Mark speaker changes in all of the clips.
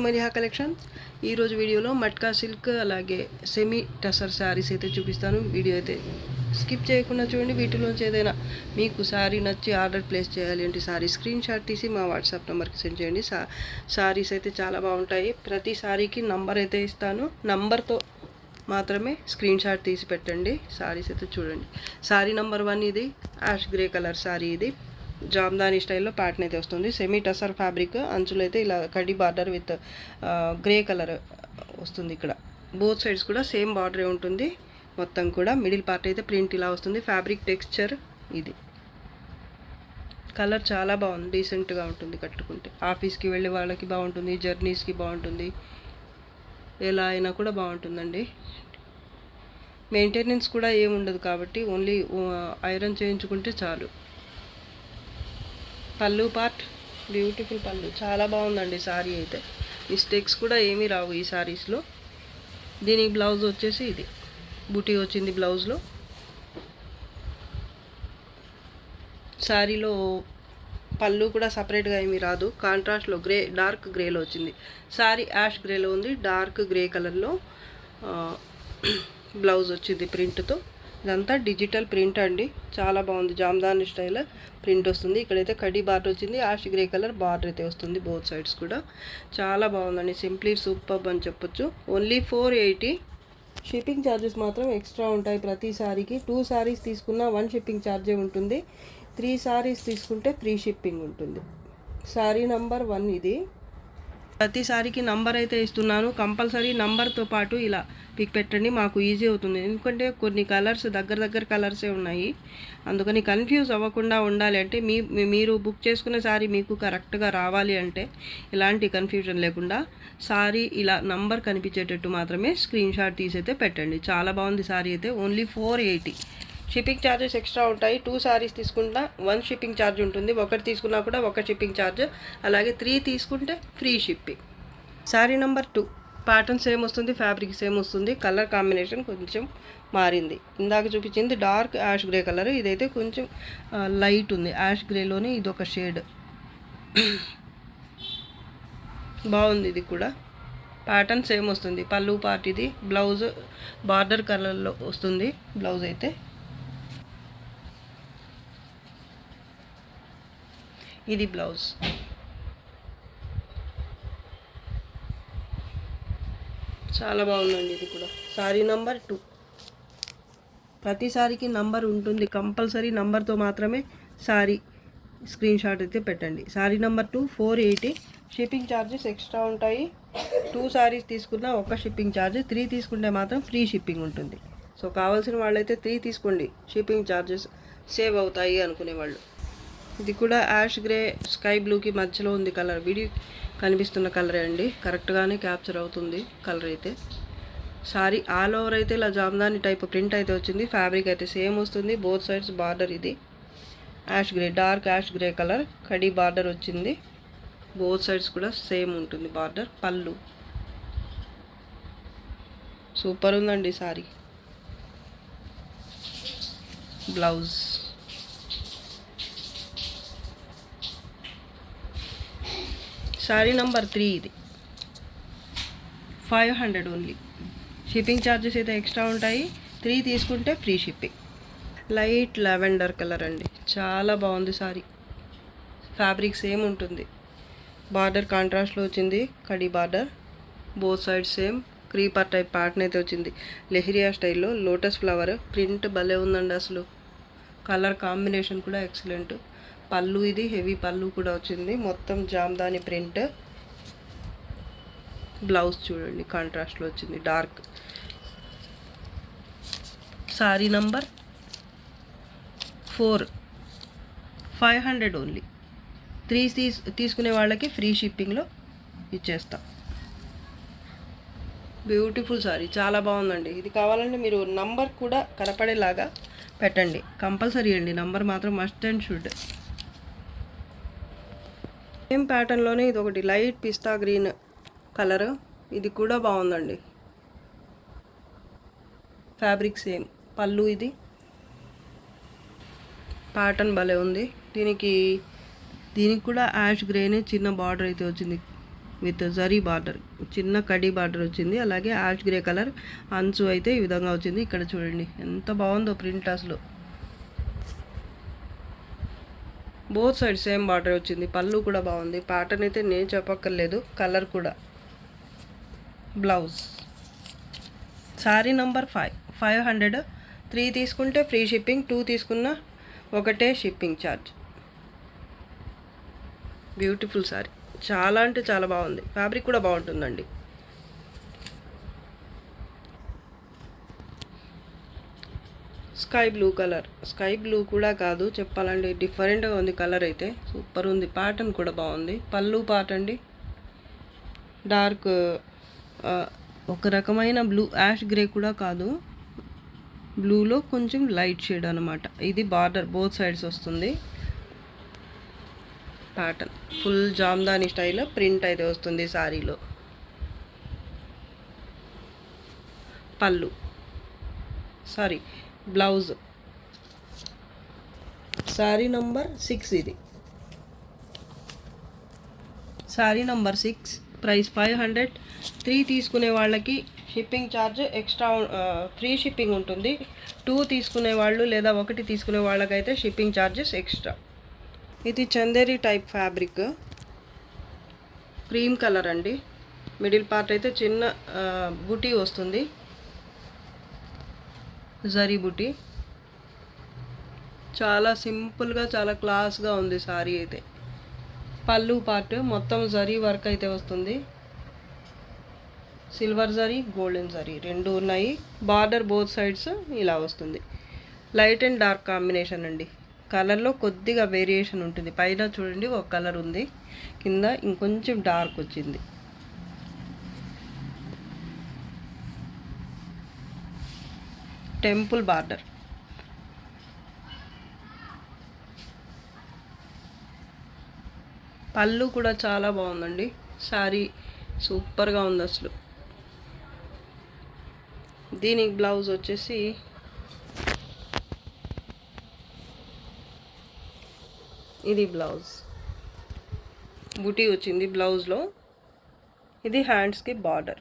Speaker 1: To my collection. ఈరోజు వీడియోలో matka silk అలాగే సెమీ టసర్ శారీస్ అయితే చూపిస్తాను. వీడియో అయితే స్కిప్ చేయకుండా చూడండి. వీటిలోంచి ఏదైనా మీకు శారీ నచ్చి ఆర్డర్ ప్లేస్ చేయాలి అంటే శారీ స్క్రీన్ షాట్ తీసి మా వాట్సాప్ నెంబర్కి సెండ్ చేయండి. శారీస్ అయితే చాలా బాగుంటాయి. ప్రతి శారీకి నంబర్ అయితే ఇస్తాను. నంబర్తో మాత్రమే స్క్రీన్ షాట్ తీసి పెట్టండి. శారీస్ అయితే చూడండి. శారీ నెంబర్ 1 ఇది యాష్ గ్రే కలర్ శారీ. ఇది జామ్దాని స్టైల్లో ప్యాటర్న్ అయితే వస్తుంది. సెమీ టసర్ ఫ్యాబ్రిక్, అంచులు అయితే ఇలా కడ్డీ బార్డర్ విత్ గ్రే కలర్ వస్తుంది. ఇక్కడ బోత్ సైడ్స్ కూడా సేమ్ బార్డరే ఉంటుంది. మొత్తం కూడా మిడిల్ పార్ట్ అయితే ప్రింట్ ఇలా వస్తుంది. ఫ్యాబ్రిక్ టెక్స్చర్ ఇది. కలర్ చాలా బాగుంది, డీసెంట్గా ఉంటుంది కట్టుకుంటే. ఆఫీస్కి వెళ్ళే వాళ్ళకి బాగుంటుంది, జర్నీస్కి బాగుంటుంది, ఎలా అయినా కూడా బాగుంటుందండి. మెయింటెనెన్స్ కూడా ఏముండదు కాబట్టి ఓన్లీ ఐరన్ చేయించుకుంటే చాలు. పళ్ళు పార్ట్ బ్యూటిఫుల్ పళ్ళు, చాలా బాగుందండి శారీ అయితే. మిస్టేక్స్ కూడా ఏమీ రావు ఈ శారీస్లో. దీనికి బ్లౌజ్ వచ్చేసి ఇది బూటీ వచ్చింది బ్లౌజ్లో. శారీలో పళ్ళు కూడా సపరేట్గా ఏమీ రాదు. కాంట్రాస్ట్లో గ్రే, డార్క్ గ్రేలో వచ్చింది. శారీ యాష్ గ్రేలో ఉంది, డార్క్ గ్రే కలర్లో బ్లౌజ్ వచ్చింది ప్రింట్తో. ఇదంతా డిజిటల్ ప్రింట్ అండి, చాలా బాగుంది. జామ్దాని స్టైల్ ప్రింట్ వస్తుంది. ఇక్కడైతే కడ్డీ బార్డర్ వచ్చింది, యాష్ గ్రే కలర్ బార్డర్ అయితే వస్తుంది బోత్ సైడ్స్ కూడా. చాలా బాగుందండి, సింప్లీ సూపర్బ్ అని చెప్పొచ్చు. ఓన్లీ 480. షిప్పింగ్ ఛార్జెస్ మాత్రం ఎక్స్ట్రా ఉంటాయి ప్రతి సారీకి. 2 సారీస్ తీసుకున్న 1 షిప్పింగ్ ఛార్జే ఉంటుంది. 3 సారీస్ తీసుకుంటే ఫ్రీ షిప్పింగ్ ఉంటుంది. సారీ నంబర్ 1 ఇది. ప్రతి సారీకి నంబర్ అయితే ఇస్తున్నాను. కంపల్సరీ నంబర్తో పాటు ఇలా పిక్ పెట్టండి, మాకు ఈజీ అవుతుంది. ఎందుకంటే కొన్ని కలర్స్ దగ్గర కలర్సే ఉన్నాయి, అందుకని కన్ఫ్యూజ్ అవ్వకుండా ఉండాలి అంటే మీరు బుక్ చేసుకున్న సారీ మీకు కరెక్ట్గా రావాలి అంటే ఇలాంటి కన్ఫ్యూజన్ లేకుండా సారీ ఇలా నంబర్ కనిపించేటట్టు మాత్రమే స్క్రీన్ షాట్ తీసైతే పెట్టండి. చాలా బాగుంది సారీ అయితే. ఓన్లీ 480. షిప్పింగ్ ఛార్జెస్ ఎక్స్ట్రా ఉంటాయి. 2 సారీస్ తీసుకుంటా 1 షిప్పింగ్ ఛార్జ్ ఉంటుంది. 1 తీసుకున్నా కూడా 1 షిప్పింగ్ ఛార్జ్. అలాగే 3 తీసుకుంటే free shipping. Sorry number 2 pattern same వస్తుంది, ఫ్యాబ్రిక్ సేమ్ వస్తుంది. కలర్ కాంబినేషన్ కొంచెం మారింది. ఇందాక చూపించింది డార్క్ యాష్ గ్రే కలర్, ఇదైతే కొంచెం లైట్ ఉంది. యాష్ గ్రేలోనే ఇదొక షేడ్ బాగుంది. ఇది కూడా ప్యాటర్న్ సేమ్ వస్తుంది. పళ్ళు పార్ట్ ఇది. బ్లౌజ్ బార్డర్ కలర్లో వస్తుంది బ్లౌజ్ అయితే. ఇది బ్లౌజ్. చాలా బాగుందండి ఇది కూడా. Sorry number 2. ప్రతి సారీకి నంబర్ ఉంటుంది, కంపల్సరీ నంబర్తో మాత్రమే సారీ స్క్రీన్ షాట్ అయితే పెట్టండి. Sorry number 2 480. Shipping charges extra ఉంటాయి. 2 సారీస్ తీసుకున్న 1 షిప్పింగ్ ఛార్జ్. 3 తీసుకుంటే మాత్రం ఫ్రీ షిప్పింగ్ ఉంటుంది. సో కావాల్సిన వాళ్ళైతే 3 తీసుకోండి, షిప్పింగ్ ఛార్జెస్ సేవ్ అవుతాయి అనుకునేవాళ్ళు. ఇది కూడా యాష్ గ్రే స్కై బ్లూకి మధ్యలో ఉంది కలర్. వీడియో కనిపిస్తున్న కలరే అండి, కరెక్ట్గానే క్యాప్చర్ అవుతుంది కలర్ అయితే. సారీ ఆల్ ఓవర్ అయితే ఇలా జామ్దాని టైప్ ప్రింట్ అయితే వచ్చింది. ఫ్యాబ్రిక్ అయితే సేమ్ వస్తుంది. బోత్ సైడ్స్ బార్డర్ ఇది ash grey, dark ash grey colour కడీ బార్డర్ వచ్చింది. బోత్ సైడ్స్ కూడా సేమ్ ఉంటుంది బార్డర్. పళ్ళు సూపర్ ఉందండి సారీ. బ్లౌజ్ సారీ నంబర్ 3 ఇది 500 ఓన్లీ. షిప్పింగ్ ఛార్జెస్ అయితే ఎక్స్ట్రా ఉంటాయి. 3 తీసుకుంటే free shipping. Light lavender colour అండి, చాలా బాగుంది సారీ. ఫ్యాబ్రిక్ సేమ్ ఉంటుంది. బార్డర్ కాంట్రాస్ట్లో వచ్చింది, కడీ border. Both side same creeper type pattern అయితే వచ్చింది. లెహరియా స్టైల్లో లోటస్ ఫ్లవర్ ప్రింట్ భలే ఉందండి అసలు. కలర్ కాంబినేషన్ కూడా ఎక్సలెంట్. పళ్ళు ఇది హెవీ పళ్ళు కూడా వచ్చింది, మొత్తం జామ్దాని ప్రింట్. బ్లౌజ్ చూడండి కాంట్రాస్ట్లో వచ్చింది, డార్క్. Sorry number 4 500 only. 3 తీసుకునే వాళ్ళకి ఫ్రీ షిప్పింగ్లో ఇచ్చేస్తాం. బ్యూటిఫుల్ సారీ, చాలా బాగుందండి. ఇది కావాలంటే మీరు నంబర్ కూడా కనపడేలాగా పెట్టండి, కంపల్సరీ అండి. నంబర్ మాత్రం మస్ట్ అండ్ షుడ్. సేమ్ ప్యాటర్న్లోనే ఇది ఒకటి లైట్ పిస్తా గ్రీన్ కలర్, ఇది కూడా బాగుందండి. Fabric same. పళ్ళు ఇది ప్యాటర్న్ భలే ఉంది. దీనికి కూడా యాష్ గ్రేనే చిన్న బార్డర్ అయితే వచ్చింది. విత్ జరీ బార్డర్, చిన్న కడీ బార్డర్ వచ్చింది. అలాగే యాష్ గ్రే కలర్ అంచు అయితే ఈ విధంగా వచ్చింది. ఇక్కడ చూడండి ఎంత బాగుందో ప్రింట్ అసలు. బోత్ సైడ్ సేమ్ బార్డర్ వచ్చింది. పళ్ళు కూడా బాగుంది. ప్యాటర్న్ అయితే నేను చెప్పక్కర్లేదు, కలర్ కూడా. Blouse sari number 500. 3 తీసుకుంటే ఫ్రీ షిప్పింగ్, 2 తీసుకున్న ఒకటే షిప్పింగ్ ఛార్జ్. బ్యూటిఫుల్ శారీ, చాలా అంటే చాలా బాగుంది. ఫ్యాబ్రిక్ కూడా బాగుంటుందండి. Sky blue colour, sky blue కూడా కాదు చెప్పాలండి, డిఫరెంట్గా ఉంది కలర్ అయితే. సూపర్ ఉంది. ప్యాటర్న్ కూడా బాగుంది. పళ్ళు పార్ట్ అండి డార్క్ ఒక రకమైన బ్లూ, యాష్ గ్రే కూడా కాదు, బ్లూలో కొంచెం లైట్ షేడ్ అనమాట. ఇది బార్డర్ బోత్ సైడ్స్ వస్తుంది. ప్యాటర్న్ ఫుల్ జామ్దాని స్టైల్లో ప్రింట్ అయితే వస్తుంది శారీలో. పళ్ళు బ్లౌజ్ శారీ నంబర్ 6. ఇది శారీ నంబర్ 6, ప్రైస్ 500. 3 తీసుకునే వాళ్ళకి shipping charge extra, free shipping ఉంటుంది. 2 తీసుకునే వాళ్ళు లేదా 1 తీసుకునే వాళ్ళకైతే షిప్పింగ్ ఛార్జెస్ ఎక్స్ట్రా. ఇది Chanderi type fabric, cream colour అండి. మిడిల్ పార్ట్ అయితే చిన్న బుటీ వస్తుంది, జరీ బుటీ. చాలా సింపుల్గా చాలా క్లాస్గా ఉంది సారీ అయితే. పళ్ళు పార్ట్ మొత్తం జరీ వర్క్ అయితే వస్తుంది. సిల్వర్ జరీ, గోల్డెన్ జరీ రెండు ఉన్నాయి. బార్డర్ బోత్ సైడ్స్ ఇలా వస్తుంది. లైట్ అండ్ డార్క్ కాంబినేషన్ అండి. కలర్లో కొద్దిగా వేరియేషన్ ఉంటుంది. పైన చూడండి ఒక కలర్ ఉంది, కింద ఇంకొంచెం డార్క్ వచ్చింది. టెంపుల్ బార్డర్, పళ్ళు కూడా చాలా బాగుందండి. శారీ సూపర్గా ఉంది అసలు. దీనికి బ్లౌజ్ వచ్చేసి ఇది బ్లౌజ్ బుటీ వచ్చింది బ్లౌజ్లో. ఇది హ్యాండ్స్కి border.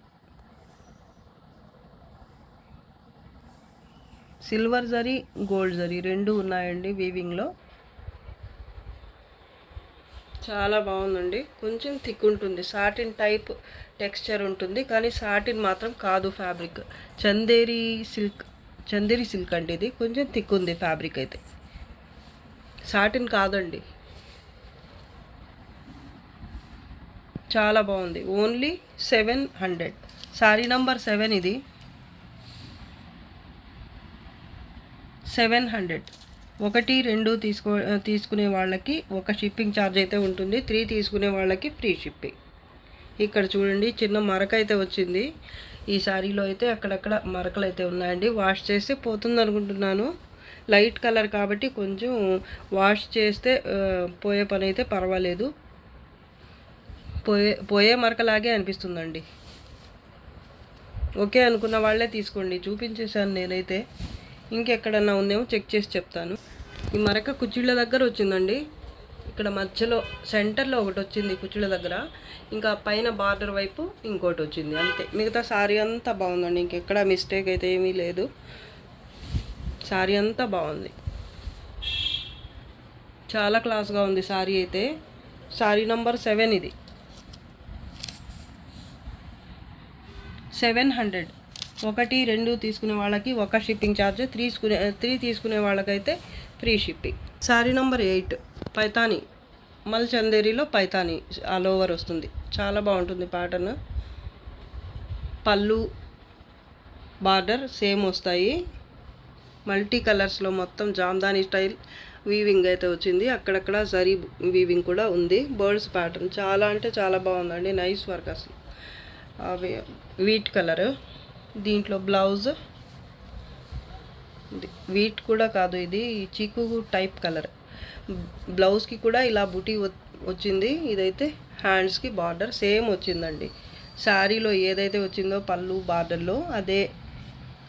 Speaker 1: Silver zari, gold zari రెండు ఉన్నాయండి వీవింగ్లో. చాలా బాగుందండి. కొంచెం థిక్ ఉంటుంది, సాటిన్ టైప్ టెక్స్చర్ ఉంటుంది, కానీ సాటిన్ మాత్రం కాదు ఫ్యాబ్రిక్. చందేరి సిల్క్ అండి. ఇది కొంచెం థిక్ ఉంది ఫ్యాబ్రిక్ అయితే, సాటిన్ కాదండి. చాలా బాగుంది. ఓన్లీ 700. శారీ నంబర్ 7. ఇది 700. 1, 2 తీసుకునే వాళ్ళకి ఒక షిప్పింగ్ ఛార్జ్ అయితే ఉంటుంది. 3 తీసుకునే వాళ్ళకి ఫ్రీ షిప్పింగ్. ఇక్కడ చూడండి చిన్న మరక అయితే వచ్చింది ఈ శారీలో అయితే. అక్కడక్కడ మరకలు అయితే ఉన్నాయండి. వాష్ చేస్తే పోతుంది అనుకుంటున్నాను. లైట్ కలర్ కాబట్టి కొంచెం వాష్ చేస్తే పోయే పని అయితే పర్వాలేదు. పోయే మరకలాగే అనిపిస్తుందండి. ఓకే అనుకున్న వాళ్ళే తీసుకోండి. చూపించేశాను నేనైతే, ఇంకెక్కడన్నా ఉందేమో చెక్ చేసి చెప్తాను. ఈ మరక కుచ్చిళ్ళ దగ్గర వచ్చిందండి. ఇక్కడ మధ్యలో సెంటర్లో ఒకటి వచ్చింది కుచ్చిళ్ళ దగ్గర, ఇంకా పైన బార్డర్ వైపు ఇంకోటి వచ్చింది, అంతే. మిగతా శారీ అంతా బాగుందండి. ఇంకెక్కడ మిస్టేక్ అయితే ఏమీ లేదు. శారీ అంతా బాగుంది, చాలా క్లాస్గా ఉంది శారీ అయితే. శారీ నంబర్ 7. ఇది 700. 1, 2 తీసుకునే వాళ్ళకి ఒక షిప్పింగ్ ఛార్జ్, 3 తీసుకునే వాళ్ళకైతే free shipping. Sari number 8 Paithani, మల్ చందేరిలో పైతానీ ఆల్ ఓవర్ వస్తుంది. చాలా బాగుంటుంది ప్యాటర్న్. పళ్ళు బార్డర్ సేమ్ వస్తాయి. మల్టీ కలర్స్లో మొత్తం జామ్దాని స్టైల్ వీవింగ్ అయితే వచ్చింది. అక్కడక్కడ జరీ వీవింగ్ కూడా ఉంది. బర్డ్స్ ప్యాటర్న్ చాలా అంటే చాలా బాగుందండి. నైస్ వర్క్ అసలు. Wheat colour. దీంట్లో బ్లౌజ్ వీట్ కూడా కాదు, ఇది చీకు టైప్ కలర్. బ్లౌజ్కి కూడా ఇలా బుటీ వచ్చింది. ఇదైతే హ్యాండ్స్కి బార్డర్ సేమ్ వచ్చిందండి. శారీలో ఏదైతే వచ్చిందో పళ్ళు బార్డర్లో అదే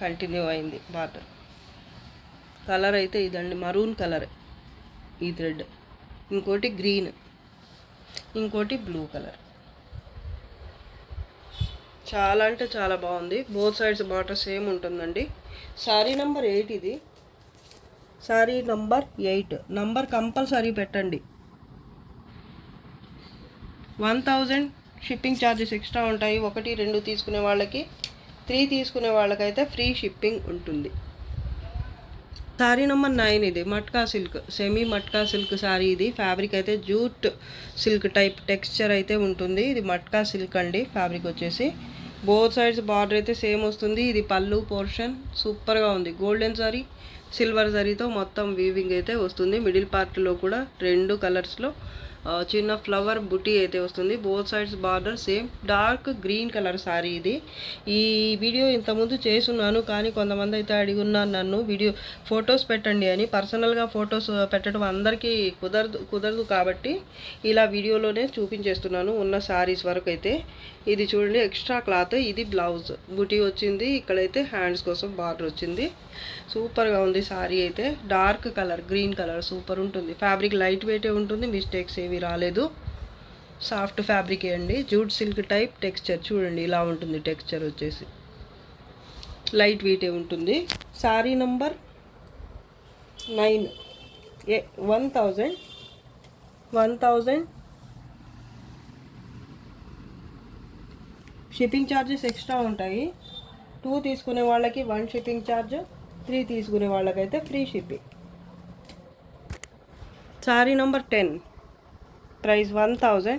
Speaker 1: కంటిన్యూ అయింది బార్డర్. కలర్ అయితే ఇదండి, మరూన్ కలర్ ఈ థ్రెడ్. ఇంకోటి గ్రీన్, ఇంకోటి బ్లూ కలర్. చాలా అంటే చాలా బాగుంది. బోత్ సైడ్స్ బార్డర్ సేమ్ ఉంటుందండి. శారీ నంబర్ 8 ఇది. శారీ నంబర్ 8 నంబర్ కంపల్సరీ పెట్టండి. 1000 షిప్పింగ్ ఛార్జెస్ ఎక్స్ట్రా ఉంటాయి. 1, 2 తీసుకునే వాళ్ళకి, 3 తీసుకునే వాళ్ళకైతే ఫ్రీ షిప్పింగ్ ఉంటుంది. శారీ నెంబర్ 9 ఇది matka silk, semi matka silk sari. ఇది ఫ్యాబ్రిక్ అయితే జూట్ సిల్క్ టైప్ టెక్స్చర్ అయితే ఉంటుంది. ఇది మట్కా సిల్క్ అండి. ఫ్యాబ్రిక్ వచ్చేసి బోత్ సైడ్స్ బార్డర్ అయితే సేమ్ వస్తుంది. ఇది పళ్ళు పోర్షన్ సూపర్గా ఉంది. గోల్డెన్ సారీ సిల్వర్ జరీతో మొత్తం వీవింగ్ అయితే వస్తుంది. మిడిల్ పార్ట్లో కూడా 2 కలర్స్లో చిన్న ఫ్లవర్ బుటీ అయితే వస్తుంది. Both sides border same dark green colour sorry ఇది. ఈ వీడియో ఇంతకుముందు చేసున్నాను, కానీ కొంతమంది అయితే అడిగి ఉన్నారు నన్ను వీడియో ఫొటోస్ పెట్టండి అని. పర్సనల్గా ఫొటోస్ పెట్టడం అందరికీ కుదరదు కాబట్టి ఇలా వీడియోలోనే చూపించేస్తున్నాను ఉన్న సారీస్ వరకు అయితే. ఇది చూడండి ఎక్స్ట్రా క్లాత్. ఇది బ్లౌజ్ బుటీ వచ్చింది. ఇక్కడైతే హ్యాండ్స్ కోసం బార్డర్ వచ్చింది. సూపర్గా ఉంది సారీ అయితే. Dark colour green colour super ఉంటుంది. ఫ్యాబ్రిక్ లైట్ వెయిటే ఉంటుంది, మిస్టేక్స్ ఏవి రాలేదు. సాఫ్ట్ ఫ్యాబ్రిక్ అండి. జూట్ సిల్క్ టైప్ టెక్స్చర్ చూడండి ఇలా ఉంటుంది. టెక్స్చర్ వచ్చేసి లైట్ వెయిటే ఉంటుంది. Sorry number 9 1000 shipping charges extra ఉంటాయి. 2 తీసుకునే వాళ్ళకి 1 షిప్పింగ్ ఛార్జ్, 3 తీసుకునే వాళ్ళకైతే free shipping. Sorry number 10 price 1000.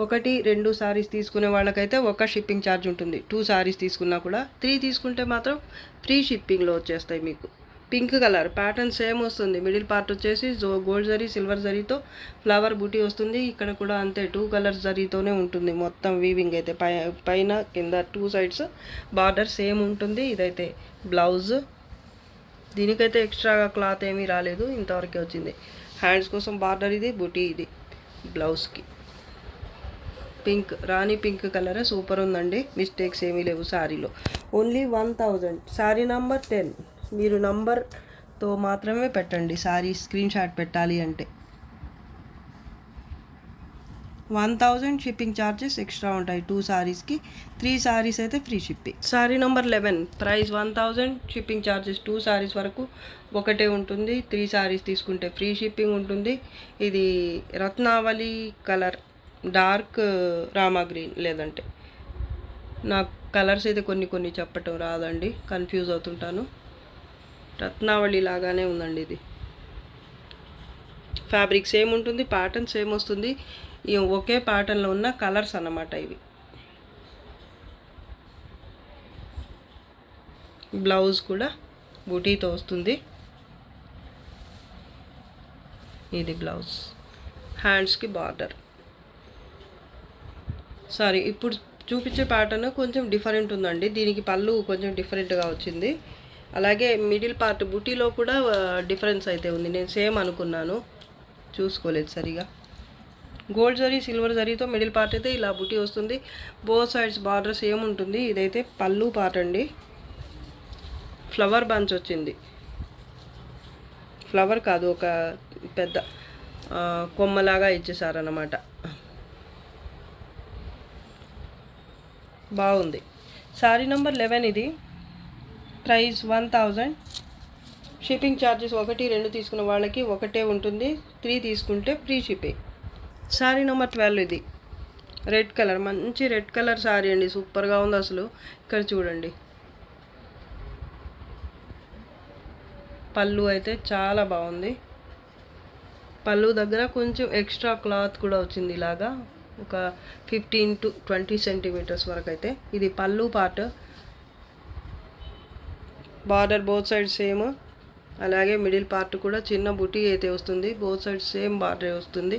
Speaker 1: 1, 2 saris తీసుకునే వాళ్ళకైతే 1 షిప్పింగ్ ఛార్జ్ ఉంటుంది. 2 సారీస్ తీసుకున్నా కూడా, 3 తీసుకుంటే మాత్రం ఫ్రీ షిప్పింగ్లో వచ్చేస్తాయి మీకు. పింక్ కలర్ ప్యాటర్న్ సేమ్ వస్తుంది. మిడిల్ పార్ట్ వచ్చేసి గోల్డ్ జరీ సిల్వర్ జరీతో ఫ్లవర్ బూటీ వస్తుంది. ఇక్కడ కూడా అంతే 2 కలర్స్ జరీతోనే ఉంటుంది మొత్తం వీవింగ్ అయితే. పైన కింద 2 సైడ్స్ బార్డర్ సేమ్ ఉంటుంది. ఇదైతే బ్లౌజ్. దీనికైతే ఎక్స్ట్రాగా క్లాత్ ఏమీ రాలేదు, ఇంతవరకే వచ్చింది. హ్యాండ్స్ కోసం బార్డర్ ఇది, బూటీ ఇది బ్లౌజ్కి. పింక్ రాణి పింక్ కలర్ సూపర్ ఉందండి. మిస్టేక్స్ ఏమీ లేవు శారీలో. ఓన్లీ 1000. శారీ నంబర్ 10 మీరు నంబర్తో మాత్రమే పెట్టండి. శారీ స్క్రీన్ షాట్ పెట్టాలి అంటే 1000 షిప్పింగ్ ఛార్జెస్ ఎక్స్ట్రా ఉంటాయి. 2 సారీస్కి, 3 సారీస్ అయితే free shipping. Sorry number 11 price 1000. Shipping charges 2 saris వరకు ఒకటే ఉంటుంది. 3 సారీస్ తీసుకుంటే ఫ్రీ షిప్పింగ్ ఉంటుంది. ఇది రత్నావళి కలర్ డార్క్ రామా గ్రీన్, లేదంటే నాకు కలర్స్ అయితే కొన్ని చెప్పటం రాదండి, కన్ఫ్యూజ్ అవుతుంటాను. రత్నావళి లాగానే ఉందండి ఇది. ఫ్యాబ్రిక్ సేమ్ ఉంటుంది, ప్యాటర్న్ సేమ్ వస్తుంది. ఒకే ప్యాటర్న్లో ఉన్న కలర్స్ అన్నమాట ఇవి. బ్లౌజ్ కూడా బూటీతో వస్తుంది. ఇది బ్లౌజ్. హ్యాండ్స్కి బార్డర్. సారీ ఇప్పుడు చూపించే ప్యాటర్న్ కొంచెం డిఫరెంట్ ఉందండి. దీనికి పళ్ళు కొంచెం డిఫరెంట్గా వచ్చింది. అలాగే మిడిల్ పార్ట్ బుటీలో కూడా డిఫరెన్స్ అయితే ఉంది. నేను సేమ్ అనుకున్నాను, చూసుకోలేదు సరిగా. గోల్డ్ జరీ సిల్వర్ జరీతో మిడిల్ పార్ట్ అయితే ఇలా బుటీ వస్తుంది. బోత్ సైడ్స్ బార్డర్ సేమ్ ఉంటుంది. ఇదైతే పళ్ళు పార్ట్ అండి. ఫ్లవర్ బంచ్ వచ్చింది. ఫ్లవర్ కాదు, ఒక పెద్ద కొమ్మలాగా ఇచ్చేసారన్నమాట. బాగుంది. సారీ నంబర్ 11 ఇది. ప్రైస్ 1000. షిప్పింగ్ ఛార్జెస్ 1, 2 తీసుకున్న వాళ్ళకి ఒకటే ఉంటుంది. 3 తీసుకుంటే ఫ్రీ షిప్పింగ్. సారీ నెంబర్ 12 ఇది. రెడ్ కలర్, మంచి రెడ్ కలర్ సారీ అండి. సూపర్గా ఉంది అసలు. ఇక్కడ చూడండి, పళ్ళు అయితే చాలా బాగుంది. పళ్ళు దగ్గర కొంచెం ఎక్స్ట్రా క్లాత్ కూడా వచ్చింది. ఇలాగా ఒక 15 to 20 సెంటీమీటర్స్ వరకు అయితే. ఇది పళ్ళు part. Border both side same. అలాగే మిడిల్ పార్ట్ కూడా చిన్న బుటీ అయితే వస్తుంది. బోత్ సైడ్ సేమ్ బార్డర్ వస్తుంది.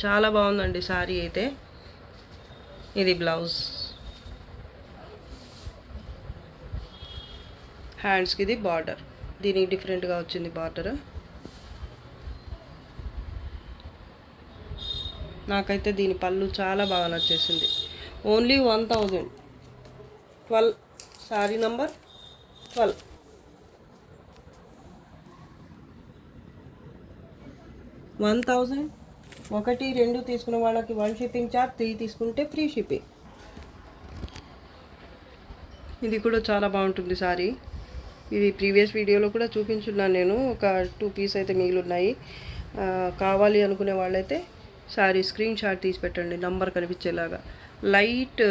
Speaker 1: చాలా బాగుందండి సారీ అయితే. ఇది బ్లౌజ్. హ్యాండ్స్కి ఇది బార్డర్. దీనికి డిఫరెంట్గా వచ్చింది బార్డర్. నాకైతే దీని పళ్ళు చాలా బాగా నచ్చేసింది. ఓన్లీ 1000. 12 sorry number 12. 1000. 1, 2 తీసుకున్న వాళ్ళకి 1 షిప్పింగ్ ఛార్జ్, 3 తీసుకుంటే ఫ్రీ షిప్పింగ్. ఇది కూడా చాలా బాగుంటుంది సారీ. ఇది ప్రీవియస్ వీడియోలో కూడా చూపించున్నాను నేను. ఒక 2 పీస్ అయితే మిగిలిన్నాయి. కావాలి అనుకునే వాళ్ళైతే సారీ స్క్రీన్ షాట్ తీసి పెట్టండి నంబర్ కనిపించేలాగా. లైట్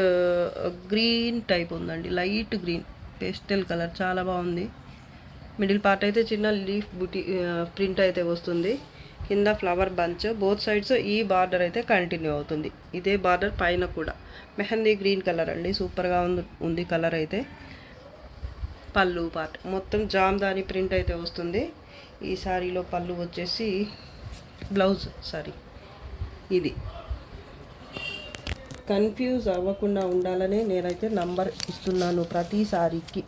Speaker 1: గ్రీన్ టైప్ ఉందండి, లైట్ గ్రీన్ పేస్టల్ కలర్, చాలా బాగుంది. మిడిల్ పార్ట్ అయితే చిన్న లీఫ్ బుటీ ప్రింట్ అయితే వస్తుంది. కింద ఫ్లవర్ బంచ్, బోత్ సైడ్స్ ఈ బార్డర్ అయితే కంటిన్యూ అవుతుంది. ఇదే బార్డర్ పైన కూడా మెహందీ గ్రీన్ కలర్ అండి, సూపర్గా ఉంది కలర్ అయితే. పళ్ళు పార్ట్ మొత్తం జామ్దాని ప్రింట్ అయితే వస్తుంది. ఈ సారీలో పళ్ళు వచ్చేసి బ్లౌజ్ సారీ ఇది. కన్ఫ్యూజ్ అవ్వకుండా ఉండాలని నేనైతే నంబర్ ఇస్తున్నాను ప్రతి సారీకి.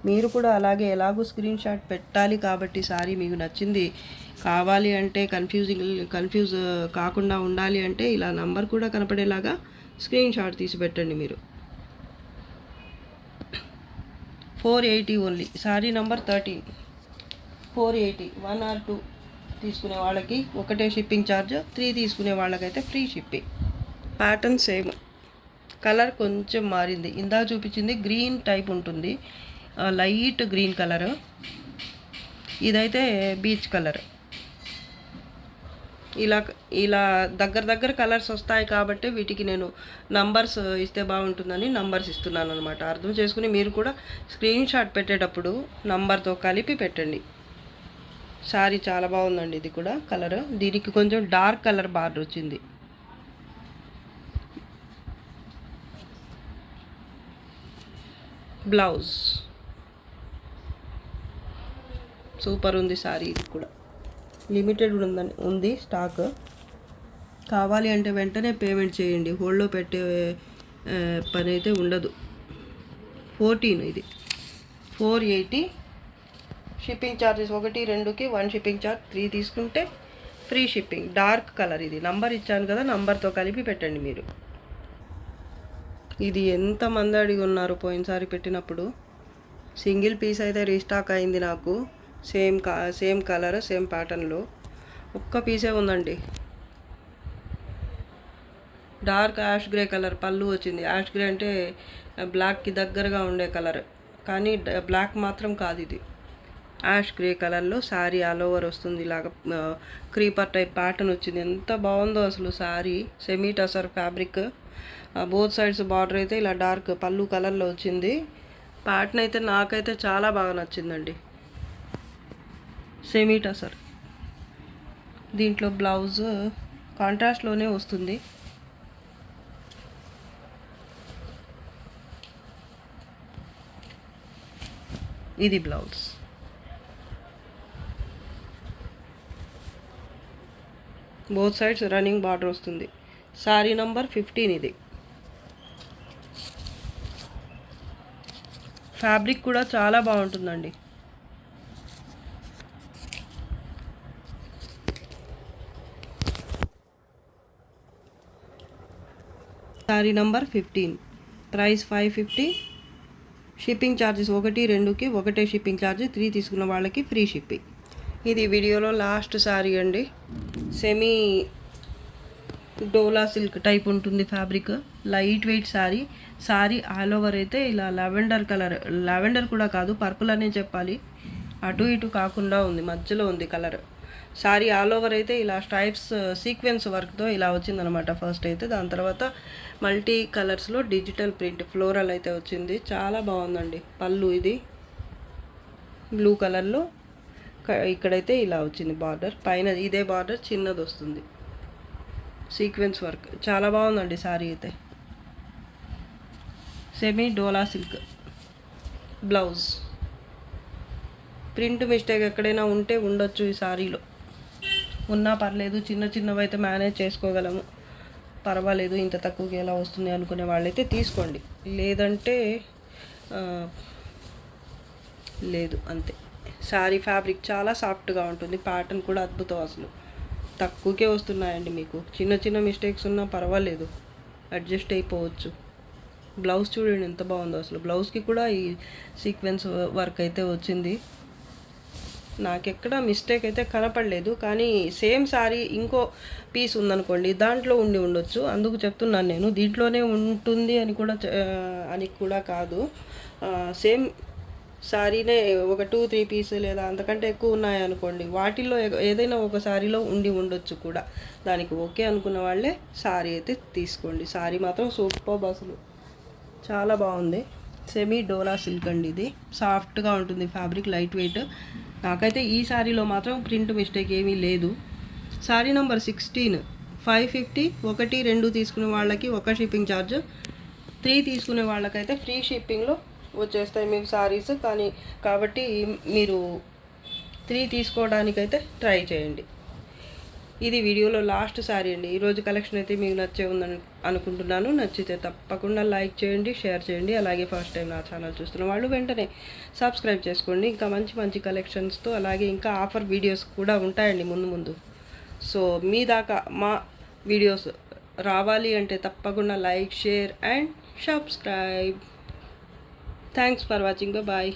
Speaker 1: మీరు కూడా అలాగే ఎలాగో స్క్రీన్ షాట్ పెట్టాలి కాబట్టి సారీ మీకు నచ్చింది కావాలి అంటే కన్ఫ్యూజ్ కాకుండా ఉండాలి అంటే ఇలా నంబర్ కూడా కనపడేలాగా స్క్రీన్ షాట్ తీసి పెట్టండి మీరు. 480 ఓన్లీ. Sorry number 13 480. 1 or 2 తీసుకునే వాళ్ళకి ఒకటే షిప్పింగ్ ఛార్జ్, 3 తీసుకునే వాళ్ళకైతే free shipping. Pattern same, colour కొంచెం మారింది. ఇందా చూపించింది గ్రీన్ టైప్ ఉంటుంది, లైట్ గ్రీన్ కలర్. ఇదైతే బీచ్ కలర్. ఇలా దగ్గర కలర్స్ వస్తాయి కాబట్టి వీటికి నేను నంబర్స్ ఇస్తే బాగుంటుందని నంబర్స్ ఇస్తున్నాను అనమాట. అర్థం చేసుకుని మీరు కూడా స్క్రీన్ షాట్ పెట్టేటప్పుడు నంబర్తో కలిపి పెట్టండి. సారీ చాలా బాగుందండి. ఇది కూడా కలర్, దీనికి కొంచెం డార్క్ కలర్ బార్డర్ వచ్చింది. బ్లౌజ్ సూపర్ ఉంది సారీ. ఇది కూడా లిమిటెడ్ ఉంది స్టాక్. కావాలి అంటే వెంటనే పేమెంట్ చేయండి, హోల్డ్లో పెట్టే పని అయితే ఉండదు. 14 ఇది 480. షిప్పింగ్ ఛార్జెస్ 1, 2కి 1 షిప్పింగ్ ఛార్జ్, 3 తీసుకుంటే ఫ్రీ షిప్పింగ్. డార్క్ కలర్ ఇది. నంబర్ ఇచ్చాను కదా, నంబర్తో కలిపి పెట్టండి మీరు. ఇది ఎంతమంది అడిగి ఉన్నారు పోయినసారి పెట్టినప్పుడు. సింగిల్ పీస్ అయితే రీస్టాక్ అయింది నాకు. సేమ్ కలర్ సేమ్ ప్యాటర్న్లో ఒక్క పీసే ఉందండి. డార్క్ యాష్ గ్రే కలర్ పళ్ళు వచ్చింది. యాష్ గ్రే అంటే బ్లాక్కి దగ్గరగా ఉండే కలర్, కానీ బ్లాక్ మాత్రం కాదు ఇది. యాష్ గ్రే కలర్లో శారీ ఆల్ ఓవర్ వస్తుంది. ఇలాగ క్రీపర్ టైప్ ప్యాటర్న్ వచ్చింది. ఎంత బాగుందో అసలు sari. Semi tussar fabric, both sides border అయితే ఇలా డార్క్ పళ్ళు కలర్లో వచ్చింది. ప్యాటర్న్ అయితే నాకైతే చాలా బాగా నచ్చిందండి. సెమీ టసర్. దీంట్లో బ్లౌజ్ కాంట్రాస్ట్లోనే వస్తుంది. ఇది blouse. Both sides running border వస్తుంది. సారీ నంబర్ 15 ఇది. ఫ్యాబ్రిక్ కూడా చాలా బాగుంటుందండి. Sorry number 15, price 550. Shipping charges 1, 2కి ఒకటే షిప్పింగ్ ఛార్జ్, 3 తీసుకున్న వాళ్ళకి ఫ్రీ షిప్పింగ్. ఇది వీడియోలో లాస్ట్ సారీ అండి. సెమీ డోలా సిల్క్ టైప్ ఉంటుంది fabric, light weight sorry. Sorry all over అయితే ఇలా లావెండర్ కలర్, లావెండర్ కూడా కాదు పర్పుల్ అనే చెప్పాలి, అటు ఇటు కాకుండా ఉంది, మధ్యలో ఉంది కలర్. సారీ ఆల్ ఓవర్ అయితే ఇలా స్ట్రైప్స్ సీక్వెన్స్ వర్క్తో ఇలా వచ్చిందనమాట ఫస్ట్ అయితే. దాని తర్వాత మల్టీ కలర్స్లో డిజిటల్ ప్రింట్ ఫ్లోరల్ అయితే వచ్చింది. చాలా బాగుందండి. పళ్ళు ఇది బ్లూ కలర్లో, ఇక్కడైతే ఇలా వచ్చింది బార్డర్. పైన ఇదే బార్డర్ చిన్నది వస్తుంది, సీక్వెన్స్ వర్క్. చాలా బాగుందండి సారీ అయితే. సెమీ డోలా సిల్క్. బ్లౌజ్ ప్రింట్ మిస్టేక్ ఎక్కడైనా ఉంటే ఉండొచ్చు ఈ సారీలో, ఉన్నా పర్లేదు, చిన్నవి అయితే మేనేజ్ చేసుకోగలము, పర్వాలేదు. ఇంత తక్కువకి ఎలా వస్తుంది అనుకునే వాళ్ళైతే తీసుకోండి, లేదంటే లేదు అంతే. సారీ ఫ్యాబ్రిక్ చాలా సాఫ్ట్గా ఉంటుంది, ప్యాటర్న్ కూడా అద్భుతం. అసలు తక్కువకే వస్తున్నాయండి మీకు. చిన్న మిస్టేక్స్ ఉన్నా పర్వాలేదు, అడ్జస్ట్ అయిపోవచ్చు. బ్లౌజ్ చూడండి ఎంత బాగుందో అసలు. బ్లౌజ్కి కూడా ఈ సీక్వెన్స్ వర్క్ అయితే వచ్చింది. నాకెక్కడ మిస్టేక్ అయితే కనపడలేదు. కానీ సేమ్ సారీ ఇంకో పీస్ ఉందనుకోండి, దాంట్లో ఉండొచ్చు. అందుకు చెప్తున్నాను నేను. దీంట్లోనే ఉంటుంది అని కూడా కాదు. సేమ్ సారీనే ఒక 2-3 పీస్ లేదా అంతకంటే ఎక్కువ ఉన్నాయనుకోండి, వాటిల్లో ఏదైనా ఒక సారీలో ఉండొచ్చు కూడా. దానికి ఓకే అనుకున్న వాళ్ళే సారీ అయితే తీసుకోండి. సారీ మాత్రం సూపర్ అసలు చాలా బాగుంది. సెమీ డోలా సిల్క్ అండి ఇది. సాఫ్ట్గా ఉంటుంది ఫ్యాబ్రిక్, లైట్ వెయిట్. నాకైతే ఈ సారీలో మాత్రం ప్రింట్ మిస్టేక్ ఏమీ లేదు. Sorry number 16 550. 1, 2 తీసుకునే వాళ్ళకి ఒక షిప్పింగ్ ఛార్జ్, 3 తీసుకునే వాళ్ళకైతే ఫ్రీ షిప్పింగ్లో వచ్చేస్తాయి మీకు సారీస్. కాబట్టి మీరు 3 తీసుకోవడానికైతే ట్రై చేయండి. ఇది వీడియోలో లాస్ట్ సారీ అండి. ఈరోజు కలెక్షన్ అయితే మీకు నచ్చే ఉందని అనుకుంటున్నాను. నచ్చితే తప్పకుండా లైక్ చేయండి, షేర్ చేయండి. అలాగే ఫస్ట్ టైం నా ఛానల్ చూస్తున్న వాళ్ళు వెంటనే సబ్స్క్రైబ్ చేసుకోండి. ఇంకా మంచి మంచి కలెక్షన్స్తో, అలాగే ఇంకా ఆఫర్ వీడియోస్ కూడా ఉంటాయండి ముందు. సో మీ దాకా మా వీడియోస్ రావాలి అంటే తప్పకుండా like, share and subscribe. Thanks for watching. Bye.